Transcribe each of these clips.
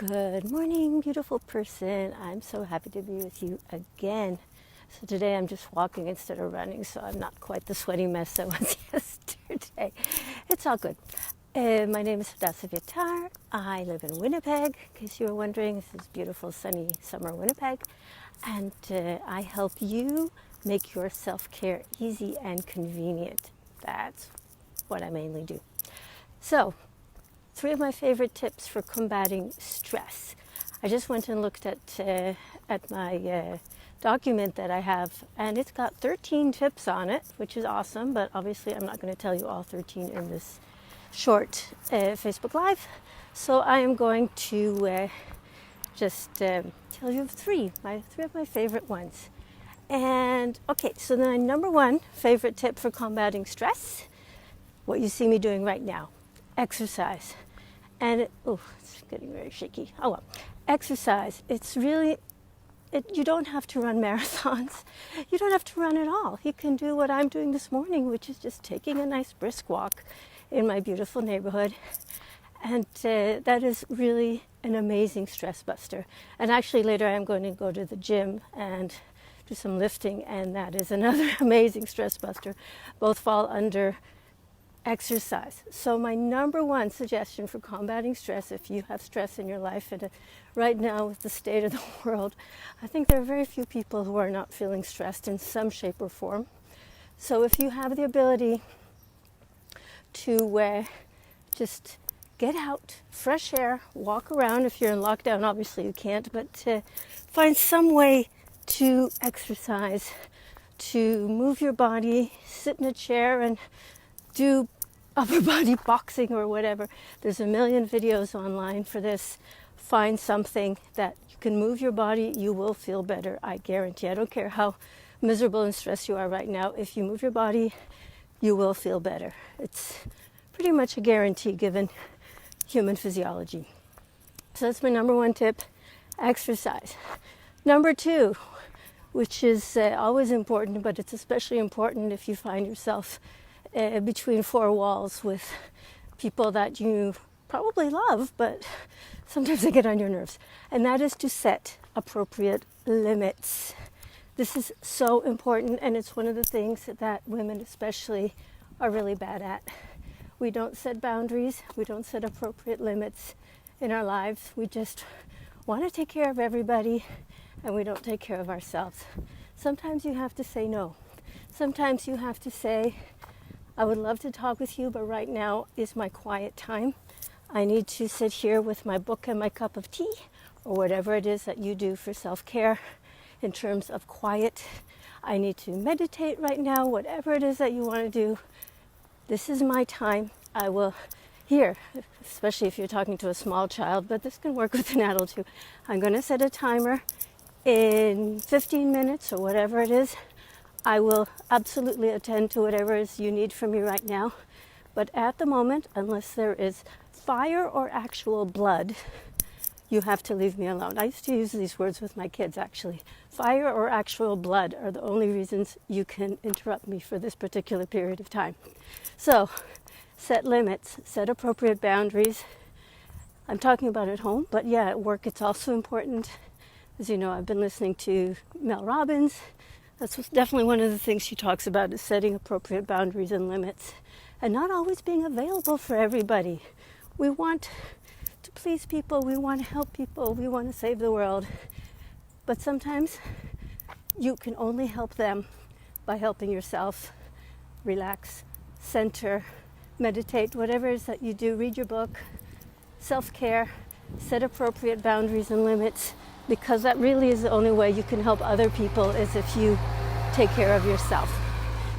Good morning, beautiful person. I'm so happy to be with you again. So today I'm just walking instead of running, so I'm not quite the sweaty mess I was yesterday. It's all good. My name is Hadassah Vitar. I live in Winnipeg, in case you were wondering. This is beautiful, sunny summer Winnipeg. And I help you make your self-care easy and convenient. That's what I mainly do. So, 3 of my favorite tips for combating stress. I just went and looked at my document that I have, and it's got 13 tips on it, which is awesome, but obviously I'm not going to tell you all 13 in this short Facebook Live. So I am going to just tell you three of my favorite ones. And okay, so my number one favorite tip for combating stress, what you see me doing right now, exercise. And it's getting very shaky. Oh well, exercise. It's really, you don't have to run marathons. You don't have to run at all. You can do what I'm doing this morning, which is just taking a nice brisk walk in my beautiful neighborhood. And that is really an amazing stress buster. And actually later I'm going to go to the gym and do some lifting, and that is another amazing stress buster. Both fall under exercise. So my number one suggestion for combating stress, if you have stress in your life, and right now with the state of the world, I think there are very few people who are not feeling stressed in some shape or form. So if you have the ability to just get out, fresh air, walk around. If you're in lockdown, obviously you can't, but find some way to exercise, to move your body, sit in a chair and do upper body boxing or whatever. There's a million videos online for this. Find something that you can move your body, you will feel better, I guarantee. I don't care how miserable and stressed you are right now. If you move your body, you will feel better. It's pretty much a guarantee given human physiology. So that's my number one tip, exercise. Number two, which is always important, but it's especially important if you find yourself between four walls with people that you probably love, but sometimes they get on your nerves. And that is to set appropriate limits. This is so important, and it's one of the things that women especially are really bad at. We don't set boundaries, we don't set appropriate limits in our lives. We just want to take care of everybody, and we don't take care of ourselves. Sometimes you have to say no. Sometimes you have to say, I would love to talk with you, but right now is my quiet time. I need to sit here with my book and my cup of tea, or whatever it is that you do for self-care in terms of quiet. I need to meditate right now, whatever it is that you want to do. This is my time. I will, here, especially if you're talking to a small child, but this can work with an adult too. I'm going to set a timer in 15 minutes or whatever it is. I will absolutely attend to whatever it is you need from me right now. But at the moment, unless there is fire or actual blood, you have to leave me alone. I used to use these words with my kids, actually. Fire or actual blood are the only reasons you can interrupt me for this particular period of time. So, set limits, set appropriate boundaries. I'm talking about at home, but yeah, at work it's also important. As you know, I've been listening to Mel Robbins. That's definitely one of the things she talks about, is setting appropriate boundaries and limits and not always being available for everybody. We want to please people, we want to help people, we want to save the world. But sometimes you can only help them by helping yourself. Relax, center, meditate, whatever it is that you do, read your book, self-care, set appropriate boundaries and limits, because that really is the only way you can help other people, is if you take care of yourself.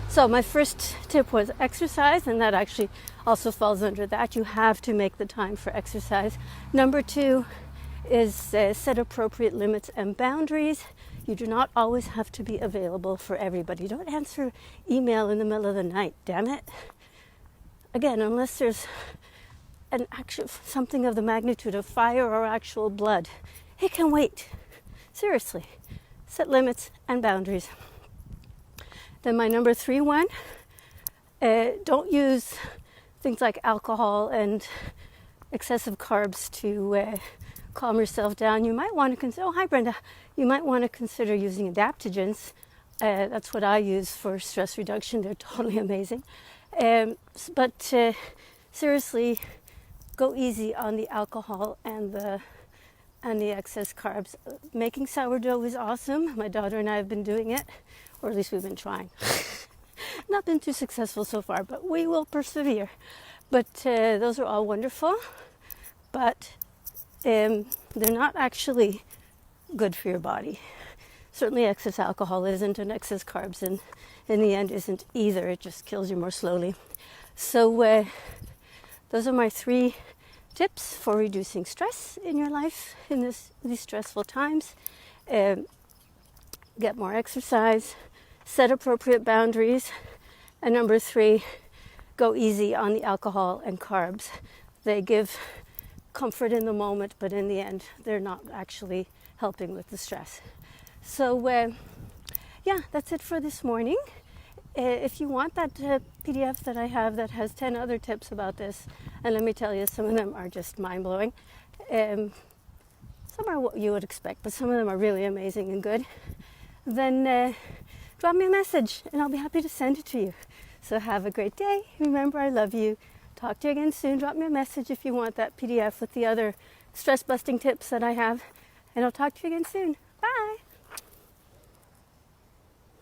So my first tip was exercise, and that actually also falls under that. You have to make the time for exercise. Number two is set appropriate limits and boundaries. You do not always have to be available for everybody. Don't answer email in the middle of the night, damn it. Again, unless there's something of the magnitude of fire or actual blood, it can wait. Seriously, set limits and boundaries. Then my number 3 one, don't use things like alcohol and excessive carbs to calm yourself down, you might want to consider, oh, hi Brenda, you might want to consider using adaptogens. That's what I use for stress reduction. They're totally amazing. But seriously, go easy on the alcohol and the excess carbs. Making sourdough is awesome. My daughter and I have been doing it, or at least we've been trying. Not been too successful so far, but we will persevere. But those are all wonderful, but they're not actually good for your body. Certainly excess alcohol isn't, and excess carbs in the end isn't either. It just kills you more slowly. So those are my 3 tips for reducing stress in your life in these stressful times. Get more exercise, set appropriate boundaries, and number 3, go easy on the alcohol and carbs. They give comfort in the moment, but in the end, they're not actually helping with the stress. So, yeah, that's it for this morning. If you want that PDF that I have that has 10 other tips about this, and let me tell you, some of them are just mind-blowing. Some are what you would expect, but some of them are really amazing and good. Then drop me a message, and I'll be happy to send it to you. So have a great day. Remember, I love you. Talk to you again soon. Drop me a message if you want that PDF with the other stress-busting tips that I have, and I'll talk to you again soon.